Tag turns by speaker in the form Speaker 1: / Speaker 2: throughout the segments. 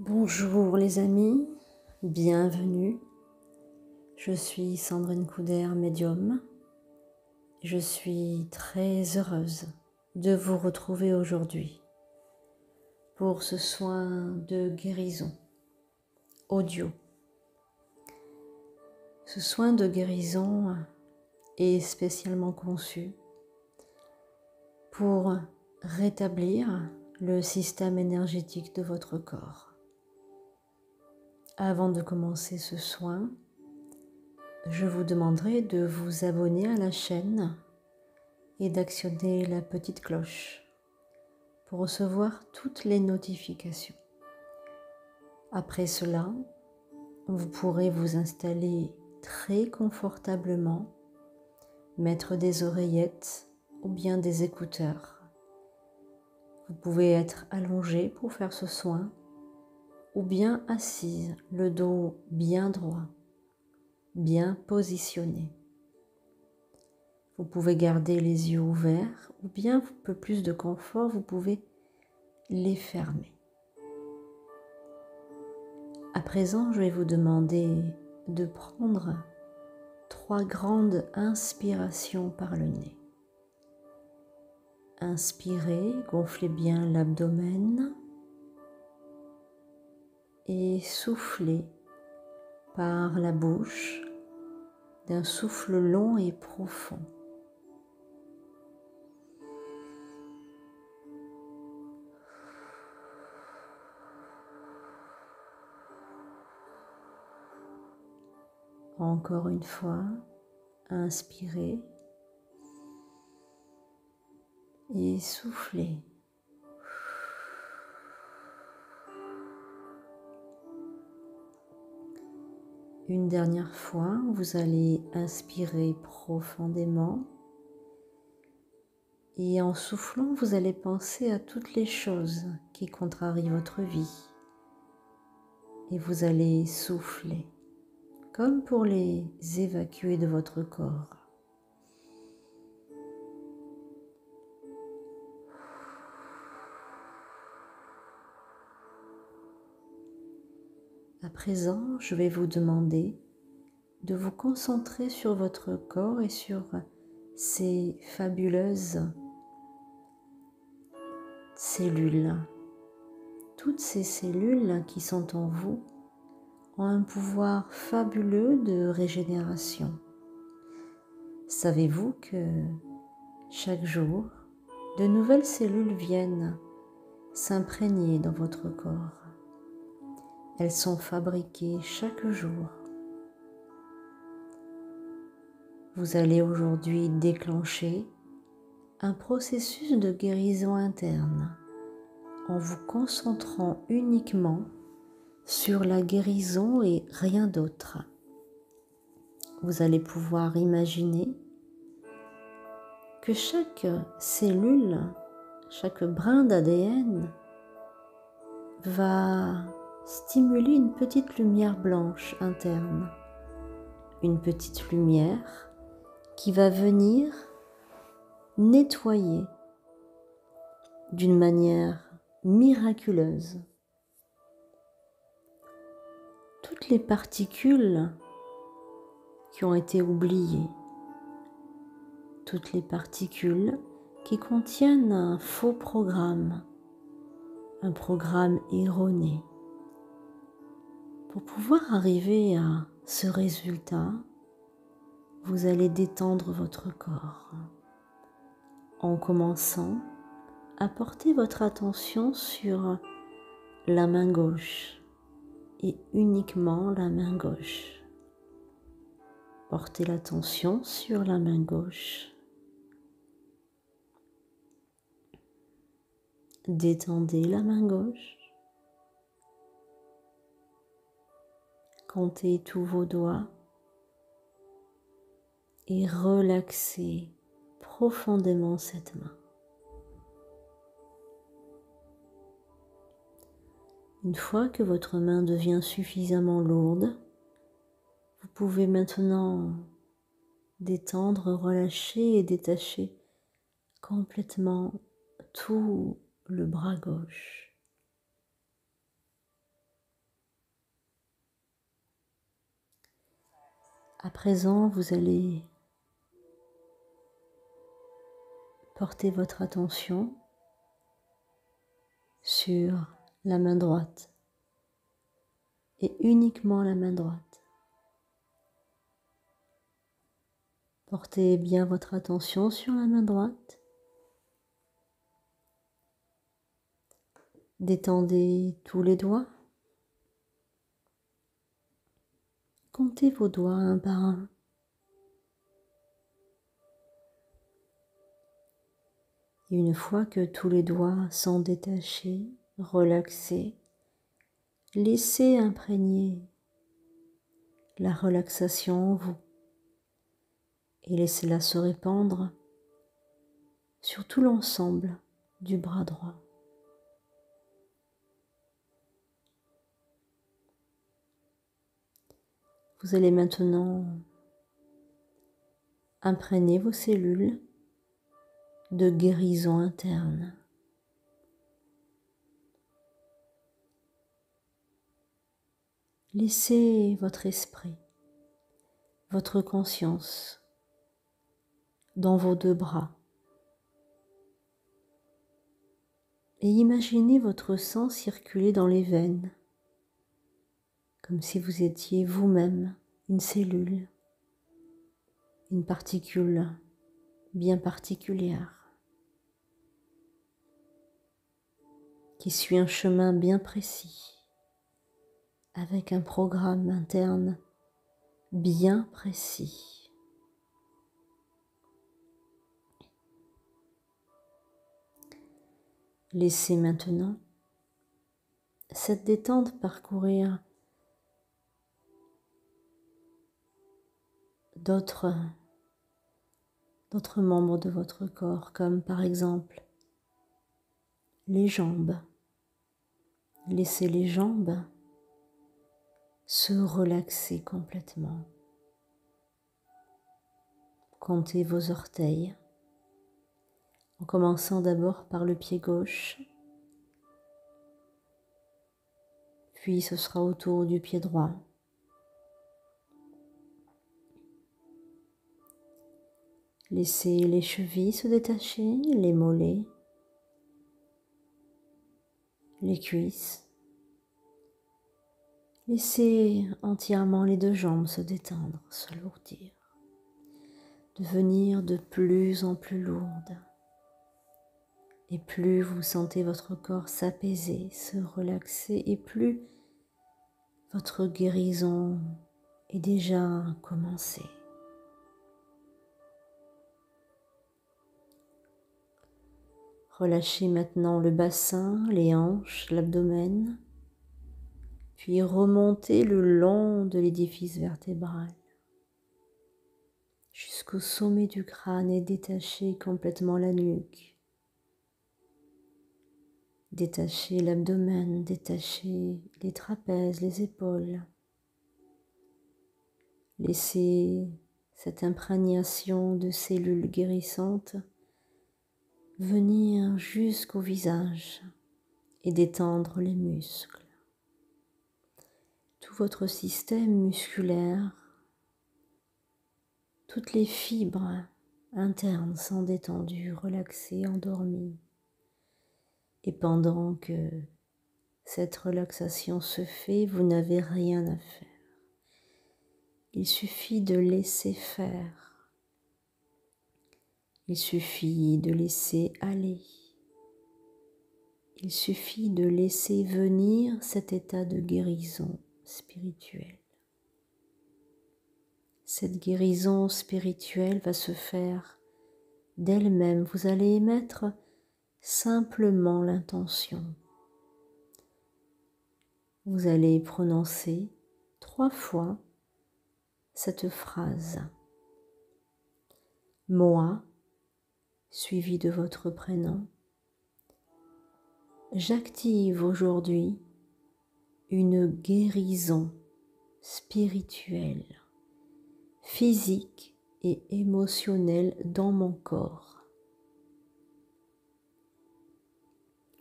Speaker 1: Bonjour les amis, bienvenue. Je suis Sandrine Couder, médium. Je suis très heureuse de vous retrouver aujourd'hui pour ce soin de guérison audio. Ce soin de guérison est spécialement conçu pour rétablir le système énergétique de votre corps. Avant de commencer ce soin, je vous demanderai de vous abonner à la chaîne et d'actionner la petite cloche pour recevoir toutes les notifications. Après cela, vous pourrez vous installer très confortablement, mettre des oreillettes ou bien des écouteurs. Vous pouvez être allongé pour faire ce soin ou bien assise, le dos bien droit, bien positionné. Vous pouvez garder les yeux ouverts ou bien un peu plus de confort, vous pouvez les fermer. À présent, je vais vous demander de prendre 3 grandes inspirations par le nez. Inspirez, gonflez bien l'abdomen et soufflez par la bouche d'un souffle long et profond. Encore une fois, inspirez et soufflez. Une dernière fois, vous allez inspirer profondément et en soufflant, vous allez penser à toutes les choses qui contrarient votre vie et vous allez souffler comme pour les évacuer de votre corps. À présent, je vais vous demander de vous concentrer sur votre corps et sur ces fabuleuses cellules. Toutes ces cellules qui sont en vous ont un pouvoir fabuleux de régénération. Savez-vous que chaque jour, de nouvelles cellules viennent s'imprégner dans votre corps? Elles sont fabriquées chaque jour. Vous allez aujourd'hui déclencher un processus de guérison interne en vous concentrant uniquement sur la guérison et rien d'autre. Vous allez pouvoir imaginer que chaque cellule, chaque brin d'ADN va stimuler une petite lumière blanche interne, une petite lumière qui va venir nettoyer d'une manière miraculeuse toutes les particules qui ont été oubliées, toutes les particules qui contiennent un faux programme, un programme erroné. Pour pouvoir arriver à ce résultat, vous allez détendre votre corps en commençant à porter votre attention sur la main gauche et uniquement la main gauche. Portez l'attention sur la main gauche. Détendez la main gauche. Comptez tous vos doigts et relaxez profondément cette main. Une fois que votre main devient suffisamment lourde, vous pouvez maintenant détendre, relâcher et détacher complètement tout le bras gauche. À présent, vous allez porter votre attention sur la main droite et uniquement la main droite. Portez bien votre attention sur la main droite. Détendez tous les doigts. Comptez vos doigts un par un. Et une fois que tous les doigts sont détachés, relaxés, laissez imprégner la relaxation en vous et laissez-la se répandre sur tout l'ensemble du bras droit. Vous allez maintenant imprégner vos cellules de guérison interne. Laissez votre esprit, votre conscience dans vos deux bras et imaginez votre sang circuler dans les veines, comme si vous étiez vous-même une cellule, une particule bien particulière, qui suit un chemin bien précis, avec un programme interne bien précis. Laissez maintenant cette détente parcourir d'autres membres de votre corps, comme par exemple les jambes. Laissez les jambes se relaxer complètement. Comptez vos orteils, en commençant d'abord par le pied gauche, puis ce sera au tour du pied droit. Laissez les chevilles se détacher, les mollets, les cuisses. Laissez entièrement les deux jambes se détendre, s'alourdir, devenir de plus en plus lourdes. Et plus vous sentez votre corps s'apaiser, se relaxer, et plus votre guérison est déjà commencée. Relâchez maintenant le bassin, les hanches, l'abdomen, puis remontez le long de l'édifice vertébral jusqu'au sommet du crâne et détachez complètement la nuque. Détachez l'abdomen, détachez les trapèzes, les épaules. Laissez cette imprégnation de cellules guérissantes venir jusqu'au visage et détendre les muscles. Tout votre système musculaire, toutes les fibres internes sont détendues, relaxées, endormies. Et pendant que cette relaxation se fait, vous n'avez rien à faire. Il suffit de laisser faire. Il suffit de laisser aller. Il suffit de laisser venir cet état de guérison spirituelle. Cette guérison spirituelle va se faire d'elle-même. Vous allez émettre simplement l'intention. Vous allez prononcer 3 fois cette phrase. Moi, suivi de votre prénom, j'active aujourd'hui une guérison spirituelle, physique et émotionnelle dans mon corps.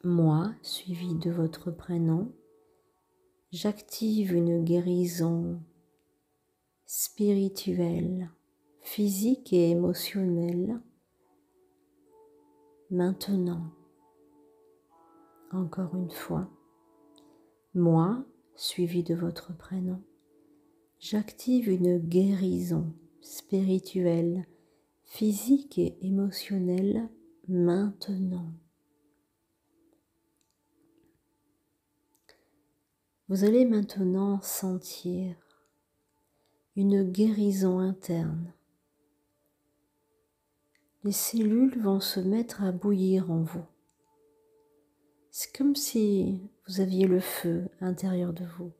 Speaker 1: Moi, suivi de votre prénom, j'active une guérison spirituelle, physique et émotionnelle, maintenant. Encore une fois, moi, suivi de votre prénom, j'active une guérison spirituelle, physique et émotionnelle maintenant. Vous allez maintenant sentir une guérison interne. Les cellules vont se mettre à bouillir en vous. C'est comme si vous aviez le feu à l'intérieur de vous.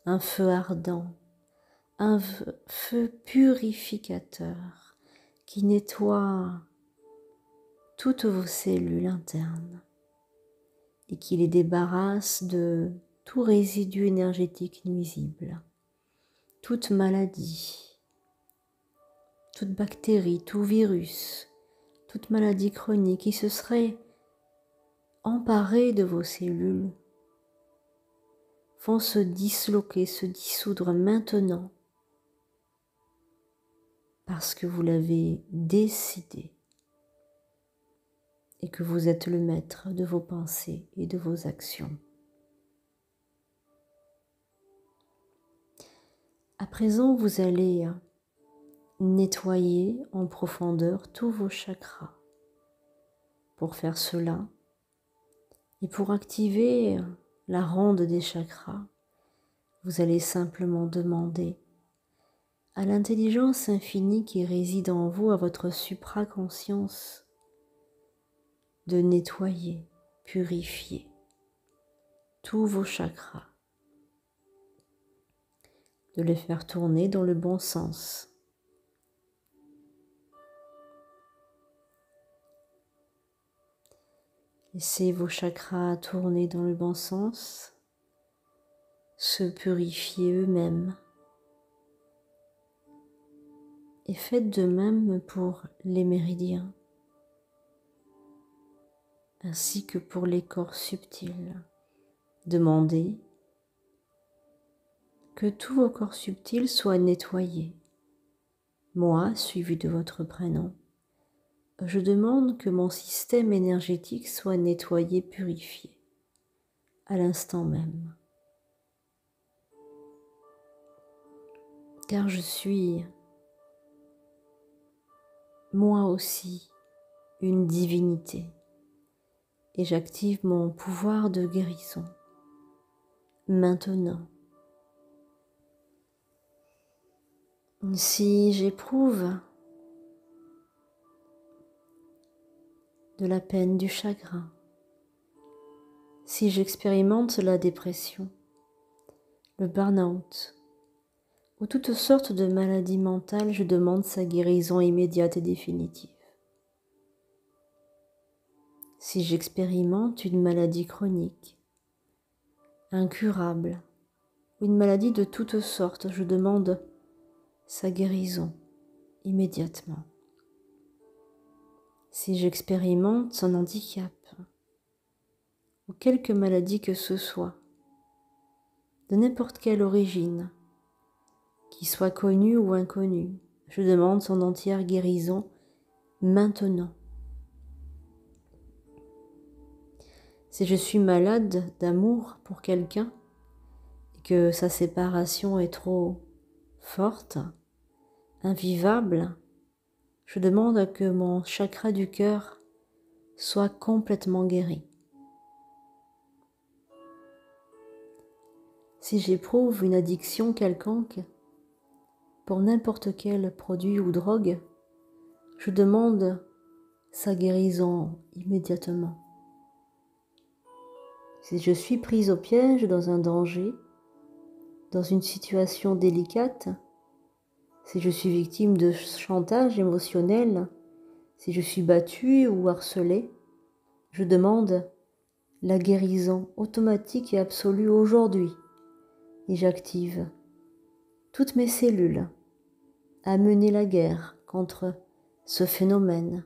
Speaker 1: Un feu ardent, un feu purificateur qui nettoie toutes vos cellules internes et qui les débarrasse de tout résidu énergétique nuisible, toute maladie, toute bactérie, tout virus, toute maladie chronique qui se serait emparée de vos cellules vont se disloquer, se dissoudre maintenant parce que vous l'avez décidé et que vous êtes le maître de vos pensées et de vos actions. À présent, vous allez nettoyer en profondeur tous vos chakras. Pour faire cela, et pour activer la ronde des chakras, vous allez simplement demander à l'intelligence infinie qui réside en vous, à votre supraconscience, de nettoyer, purifier tous vos chakras, de les faire tourner dans le bon sens. Laissez vos chakras tourner dans le bon sens, se purifier eux-mêmes. Et faites de même pour les méridiens, ainsi que pour les corps subtils. Demandez que tous vos corps subtils soient nettoyés. Moi, suivi de votre prénom, je demande que mon système énergétique soit nettoyé, purifié, à l'instant même. Car je suis, moi aussi, une divinité, et j'active mon pouvoir de guérison, maintenant. Si j'éprouve de la peine, du chagrin, si j'expérimente la dépression, le burn-out ou toutes sortes de maladies mentales, je demande sa guérison immédiate et définitive. Si j'expérimente une maladie chronique, incurable, ou une maladie de toutes sortes, je demande sa guérison immédiatement. Si j'expérimente un handicap ou quelque maladie que ce soit, de n'importe quelle origine, qui soit connue ou inconnue, je demande son entière guérison maintenant. Si je suis malade d'amour pour quelqu'un et que sa séparation est trop forte, invivable, je demande que mon chakra du cœur soit complètement guéri. Si j'éprouve une addiction quelconque pour n'importe quel produit ou drogue, je demande sa guérison immédiatement. Si je suis prise au piège dans un danger, dans une situation délicate, si je suis victime de chantage émotionnel, si je suis battue ou harcelée, je demande la guérison automatique et absolue aujourd'hui et j'active toutes mes cellules à mener la guerre contre ce phénomène.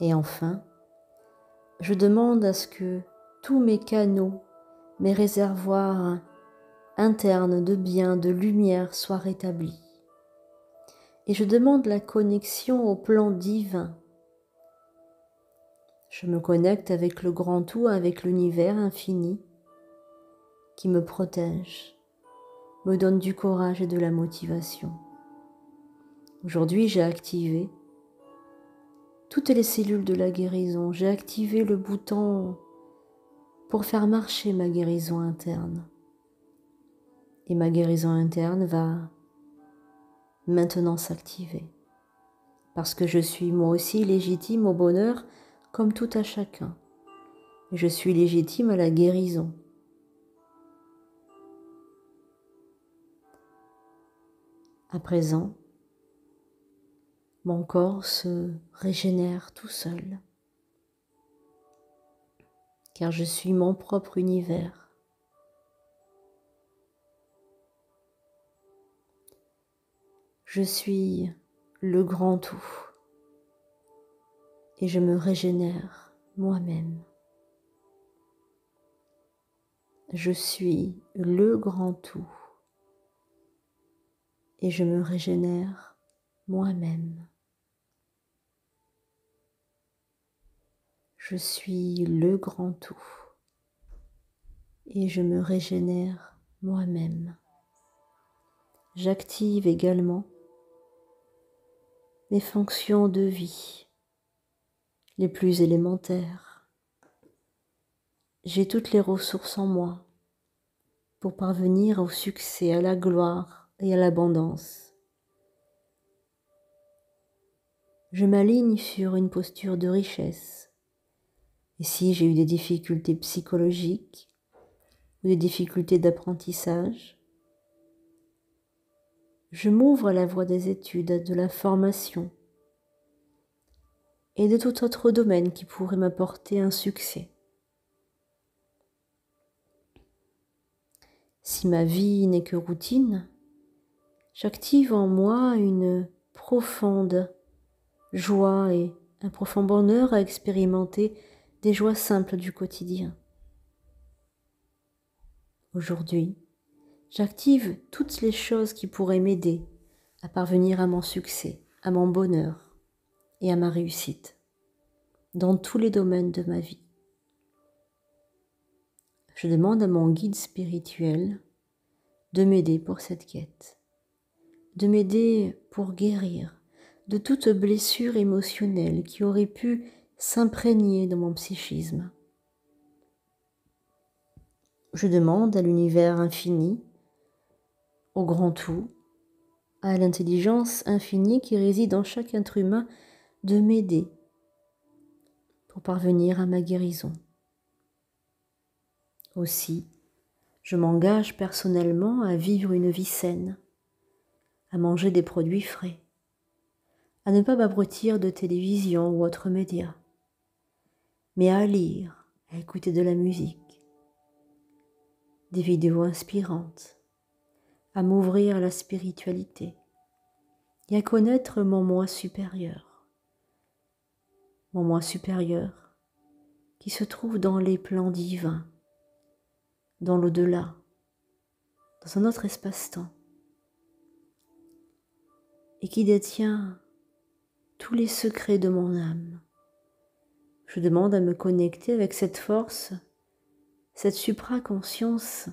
Speaker 1: Et enfin, je demande à ce que tous mes canaux, mes réservoirs internes de bien, de lumière soient rétablis. Et je demande la connexion au plan divin. Je me connecte avec le grand tout, avec l'univers infini qui me protège, me donne du courage et de la motivation. Aujourd'hui, j'ai activé toutes les cellules de la guérison. J'ai activé le bouton pour faire marcher ma guérison interne. Et ma guérison interne va maintenant s'activer. Parce que je suis moi aussi légitime au bonheur comme tout à chacun. Et je suis légitime à la guérison. À présent, mon corps se régénère tout seul. Car je suis mon propre univers. Je suis le grand tout et je me régénère moi-même. Je suis le grand tout et je me régénère moi-même. Je suis le grand tout et je me régénère moi-même. J'active également mes fonctions de vie les plus élémentaires. J'ai toutes les ressources en moi pour parvenir au succès, à la gloire et à l'abondance. Je m'aligne sur une posture de richesse. Et si j'ai eu des difficultés psychologiques ou des difficultés d'apprentissage, je m'ouvre à la voie des études, de la formation et de tout autre domaine qui pourrait m'apporter un succès. Si ma vie n'est que routine, j'active en moi une profonde joie et un profond bonheur à expérimenter des joies simples du quotidien. Aujourd'hui, j'active toutes les choses qui pourraient m'aider à parvenir à mon succès, à mon bonheur et à ma réussite dans tous les domaines de ma vie. Je demande à mon guide spirituel de m'aider pour cette quête, de m'aider pour guérir de toute blessure émotionnelle qui aurait pu s'imprégner dans mon psychisme. Je demande à l'univers infini, au grand tout, à l'intelligence infinie qui réside en chaque être humain de m'aider pour parvenir à ma guérison. Aussi, je m'engage personnellement à vivre une vie saine, à manger des produits frais, à ne pas m'abrutir de télévision ou autres médias, mais à lire, à écouter de la musique, des vidéos inspirantes, à m'ouvrir à la spiritualité et à connaître mon moi supérieur qui se trouve dans les plans divins, dans l'au-delà, dans un autre espace-temps, et qui détient tous les secrets de mon âme. Je demande à me connecter avec cette force, cette supraconscience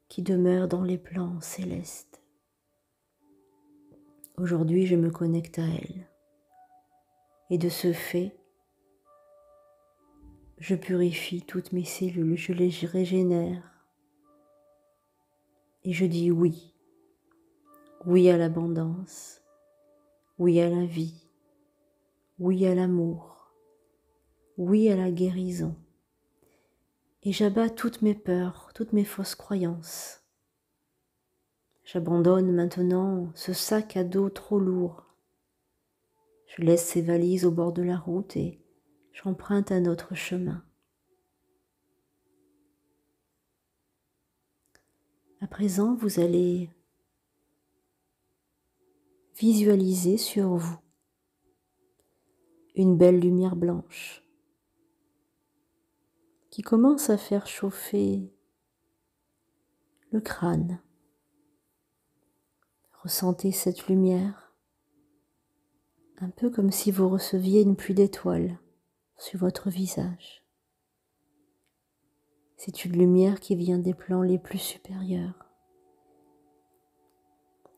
Speaker 1: qui demeure dans les plans célestes. Aujourd'hui, je me connecte à elle. Et de ce fait, je purifie toutes mes cellules, je les régénère. Et je dis oui. Oui à l'abondance. Oui à la vie. Oui à l'amour. Oui à la guérison. Et j'abats toutes mes peurs, toutes mes fausses croyances. J'abandonne maintenant ce sac à dos trop lourd. Je laisse ces valises au bord de la route et j'emprunte un autre chemin. À présent, vous allez visualiser sur vous une belle lumière blanche qui commence à faire chauffer le crâne. Ressentez cette lumière, un peu comme si vous receviez une pluie d'étoiles sur votre visage. C'est une lumière qui vient des plans les plus supérieurs.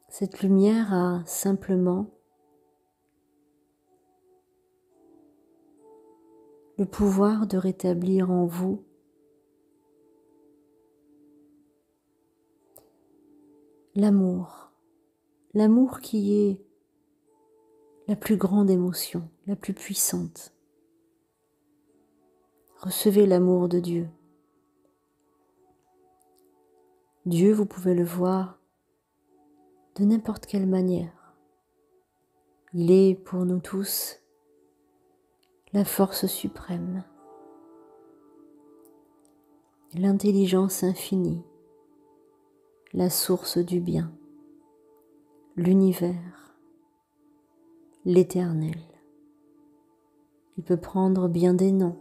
Speaker 1: Cette lumière a simplement le pouvoir de rétablir en vous l'amour, l'amour qui est la plus grande émotion, la plus puissante. Recevez l'amour de Dieu. Dieu, vous pouvez le voir de n'importe quelle manière. Il est pour nous tous la force suprême, l'intelligence infinie, la source du bien, l'univers, l'éternel. Il peut prendre bien des noms,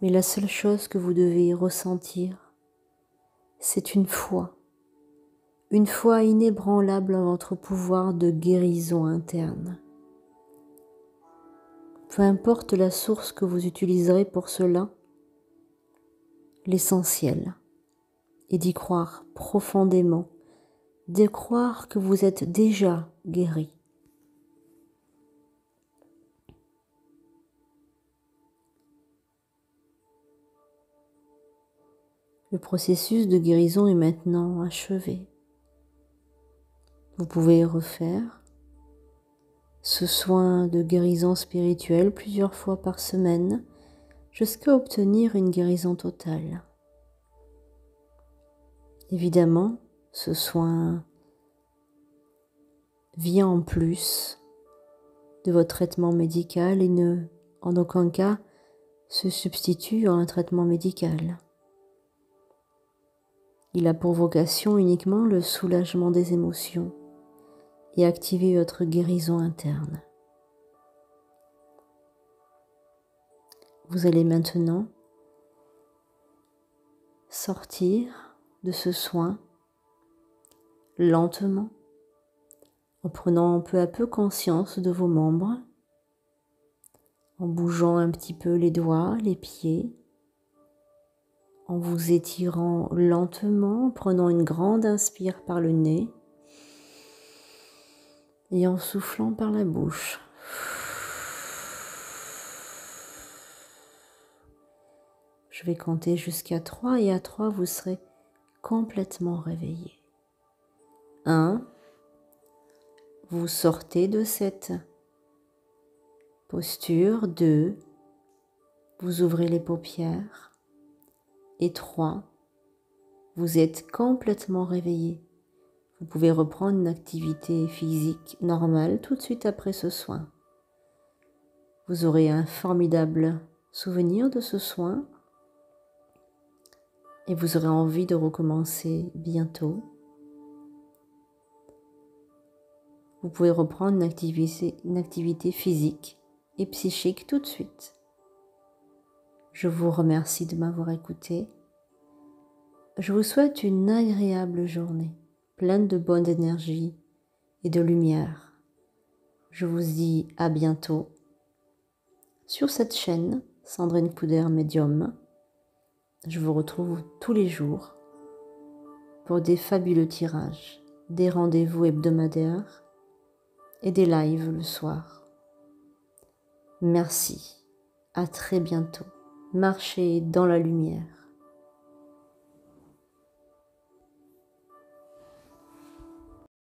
Speaker 1: mais la seule chose que vous devez ressentir, c'est une foi inébranlable en votre pouvoir de guérison interne. Peu importe la source que vous utiliserez pour cela, l'essentiel est d'y croire profondément, de croire que vous êtes déjà guéri. Le processus de guérison est maintenant achevé. Vous pouvez refaire ce soin de guérison spirituelle plusieurs fois par semaine jusqu'à obtenir une guérison totale. Évidemment, ce soin vient en plus de votre traitement médical et ne, en aucun cas, se substitue à un traitement médical. Il a pour vocation uniquement le soulagement des émotions et activer votre guérison interne. Vous allez maintenant sortir de ce soin lentement, en prenant peu à peu conscience de vos membres, en bougeant un petit peu les doigts, les pieds, en vous étirant lentement, en prenant une grande inspire par le nez et en soufflant par la bouche. Je vais compter jusqu'à 3 et à 3, vous serez complètement réveillé. 1, vous sortez de cette posture. 2, vous ouvrez les paupières. Et 3, vous êtes complètement réveillé. Vous pouvez reprendre une activité physique normale tout de suite après ce soin. Vous aurez un formidable souvenir de ce soin et vous aurez envie de recommencer bientôt. Vous pouvez reprendre une activité physique et psychique tout de suite. Je vous remercie de m'avoir écouté. Je vous souhaite une agréable journée, pleine de bonne énergie et de lumière. Je vous dis à bientôt sur cette chaîne Sandrine Couder Médium. Je vous retrouve tous les jours pour des fabuleux tirages, des rendez-vous hebdomadaires et des lives le soir. Merci, à très bientôt. Marchez dans la lumière.